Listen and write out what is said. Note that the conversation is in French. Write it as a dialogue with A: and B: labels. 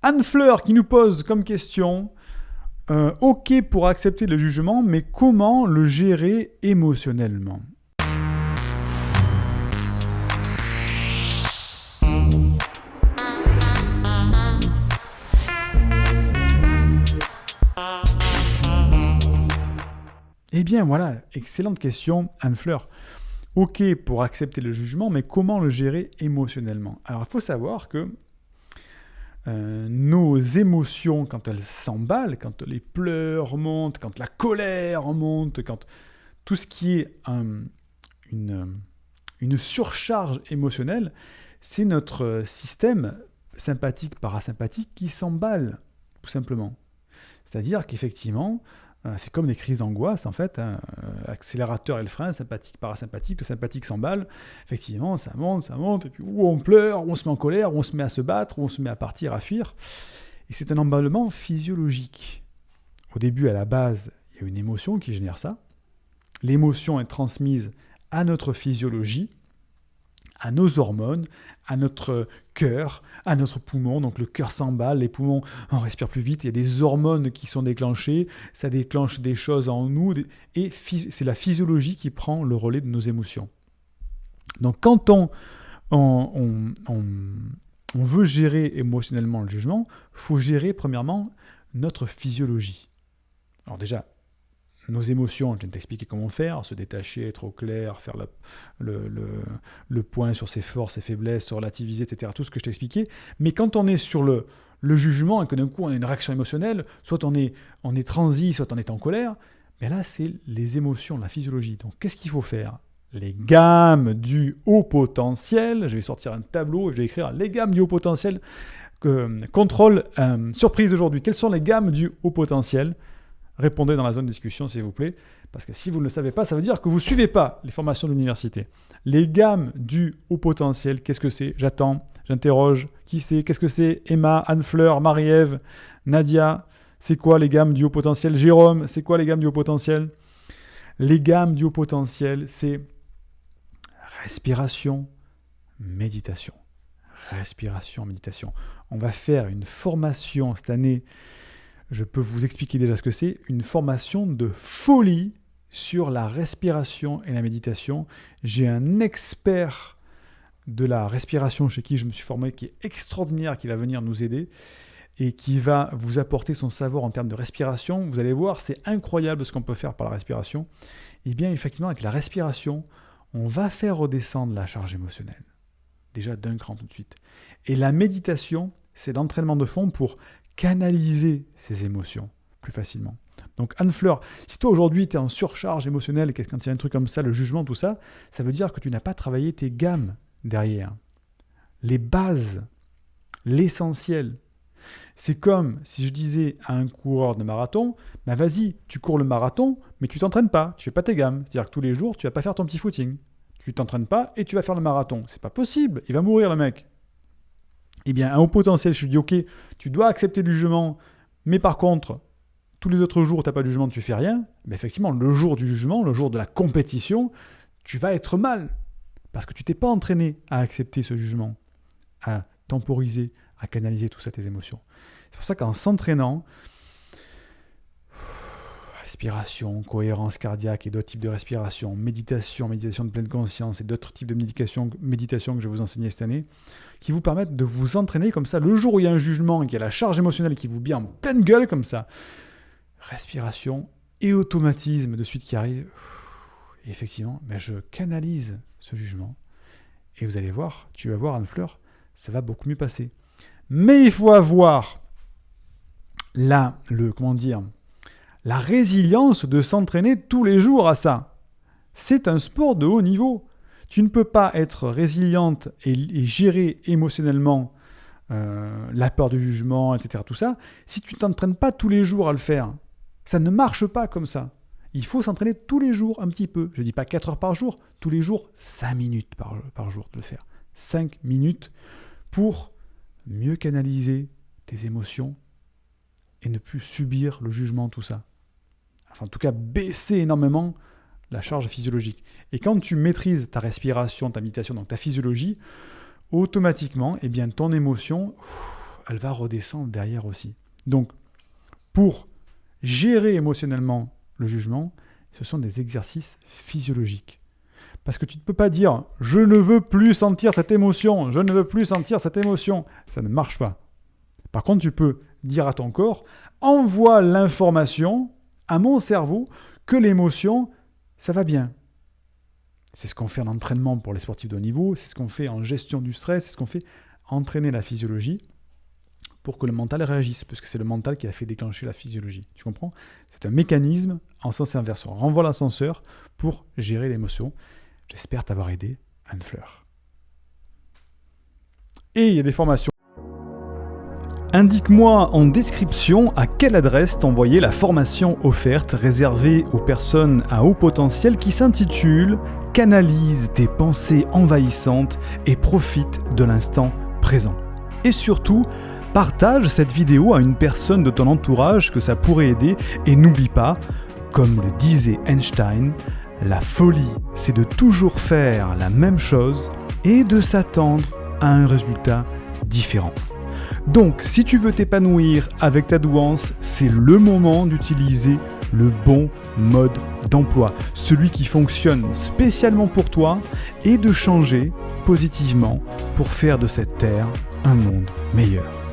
A: Anne Fleur qui nous pose comme question, ok pour accepter le jugement, mais comment le gérer émotionnellement ? Eh bien voilà, excellente question, Anne Fleur. Ok pour accepter le jugement, mais comment le gérer émotionnellement ? Alors il faut savoir que nos émotions, quand elles s'emballent, quand les pleurs montent, quand la colère monte, quand tout ce qui est une surcharge émotionnelle, c'est notre système sympathique-parasympathique qui s'emballe, tout simplement. C'est-à-dire qu'effectivement, c'est comme des crises d'angoisse, en fait. L'accélérateur et le frein, sympathique, parasympathique. Le sympathique s'emballe. Effectivement, ça monte. Et puis, on pleure, on se met en colère, on se met à se battre, on se met à partir, à fuir. Et c'est un emballement physiologique. Au début, à la base, il y a une émotion qui génère ça. L'émotion est transmise à notre physiologie, à nos hormones, à notre cœur, à notre poumon. Donc le cœur s'emballe, les poumons, on respire plus vite, il y a des hormones qui sont déclenchées, ça déclenche des choses en nous, et c'est la physiologie qui prend le relais de nos émotions. Donc quand on veut gérer émotionnellement le jugement, il faut gérer premièrement notre physiologie. Alors déjà, nos émotions, je viens de t'expliquer comment faire, se détacher, être au clair, faire le point sur ses forces, ses faiblesses, se relativiser, etc. Tout ce que je t'ai expliqué. Mais quand on est sur le jugement et que d'un coup on a une réaction émotionnelle, soit on est transi, soit on est en colère, mais là c'est les émotions, la physiologie. Donc qu'est-ce qu'il faut faire ? Les gammes du haut potentiel, je vais sortir un tableau, je vais écrire les gammes du haut potentiel, contrôle, surprise aujourd'hui. Quelles sont les gammes du haut potentiel ? Répondez dans la zone de discussion, s'il vous plaît, parce que si vous ne le savez pas, ça veut dire que vous ne suivez pas les formations de l'université. Les gammes du haut potentiel, qu'est-ce que c'est ? J'attends, j'interroge, qui c'est ? Qu'est-ce que c'est ? Emma, Anne-Fleur, Marie-Ève, Nadia, c'est quoi les gammes du haut potentiel ? Jérôme, c'est quoi les gammes du haut potentiel ? Les gammes du haut potentiel, c'est respiration, méditation. Respiration, méditation. On va faire une formation cette année. Je peux vous expliquer déjà ce que c'est, une formation de folie sur la respiration et la méditation. J'ai un expert de la respiration chez qui je me suis formé, qui est extraordinaire, qui va venir nous aider et qui va vous apporter son savoir en termes de respiration. Vous allez voir, c'est incroyable ce qu'on peut faire par la respiration. Et bien, effectivement, avec la respiration, on va faire redescendre la charge émotionnelle. Déjà d'un cran tout de suite. Et la méditation, c'est l'entraînement de fond pour canaliser ses émotions plus facilement. Donc Anne-Fleur, si toi aujourd'hui tu es en surcharge émotionnelle, quand il y a un truc comme ça, le jugement, tout ça, ça veut dire que tu n'as pas travaillé tes gammes derrière. Les bases, l'essentiel. C'est comme si je disais à un coureur de marathon, bah vas-y, tu cours le marathon, mais tu t'entraînes pas, tu fais pas tes gammes. C'est-à-dire que tous les jours, tu vas pas faire ton petit footing. Tu t'entraînes pas et tu vas faire le marathon. C'est pas possible, il va mourir le mec. Eh bien, un haut potentiel, je lui dis, ok, tu dois accepter le jugement, mais par contre, tous les autres jours, tu n'as pas de jugement, tu fais rien. Mais effectivement, le jour du jugement, le jour de la compétition, tu vas être mal. Parce que tu t'es pas entraîné à accepter ce jugement, à temporiser, à canaliser tout ça, tes émotions. C'est pour ça qu'en s'entraînant, respiration, cohérence cardiaque et d'autres types de respiration, méditation de pleine conscience et d'autres types de méditation que je vais vous enseigner cette année, qui vous permettent de vous entraîner comme ça. Le jour où il y a un jugement et qu'il y a la charge émotionnelle qui vous vient en pleine gueule comme ça, respiration et automatisme de suite qui arrive. Et effectivement, je canalise ce jugement. Et vous allez voir, tu vas voir Anne-Fleur, ça va beaucoup mieux passer. Mais il faut avoir la résilience de s'entraîner tous les jours à ça. C'est un sport de haut niveau. Tu ne peux pas être résiliente et gérer émotionnellement la peur du jugement, etc. Tout ça, si tu ne t'entraînes pas tous les jours à le faire. Ça ne marche pas comme ça. Il faut s'entraîner tous les jours un petit peu. Je ne dis pas 4 heures par jour, tous les jours 5 minutes par jour de le faire. 5 minutes pour mieux canaliser tes émotions et ne plus subir le jugement, tout ça. Enfin, en tout cas, baisser énormément la charge physiologique. Et quand tu maîtrises ta respiration, ta méditation, donc ta physiologie, automatiquement, ton émotion, elle va redescendre derrière aussi. Donc, pour gérer émotionnellement le jugement, ce sont des exercices physiologiques. Parce que tu ne peux pas dire « je ne veux plus sentir cette émotion, je ne veux plus sentir cette émotion ». Ça ne marche pas. Par contre, tu peux dire à ton corps « envoie l'information à mon cerveau que l'émotion, ça va bien ». C'est ce qu'on fait en entraînement pour les sportifs de haut niveau, c'est ce qu'on fait en gestion du stress, c'est ce qu'on fait entraîner la physiologie pour que le mental réagisse, parce que c'est le mental qui a fait déclencher la physiologie. Tu comprends ? C'est un mécanisme en sens inverse. On renvoie l'ascenseur pour gérer l'émotion. J'espère t'avoir aidé, Anne Fleur. Et il y a des formations. Indique-moi en description à quelle adresse t'envoyer la formation offerte réservée aux personnes à haut potentiel qui s'intitule « Canalise tes pensées envahissantes et profite de l'instant présent ». Et surtout, partage cette vidéo à une personne de ton entourage que ça pourrait aider et n'oublie pas, comme le disait Einstein, la folie, c'est de toujours faire la même chose et de s'attendre à un résultat différent. Donc, si tu veux t'épanouir avec ta douance, c'est le moment d'utiliser le bon mode d'emploi, celui qui fonctionne spécialement pour toi, et de changer positivement pour faire de cette terre un monde meilleur.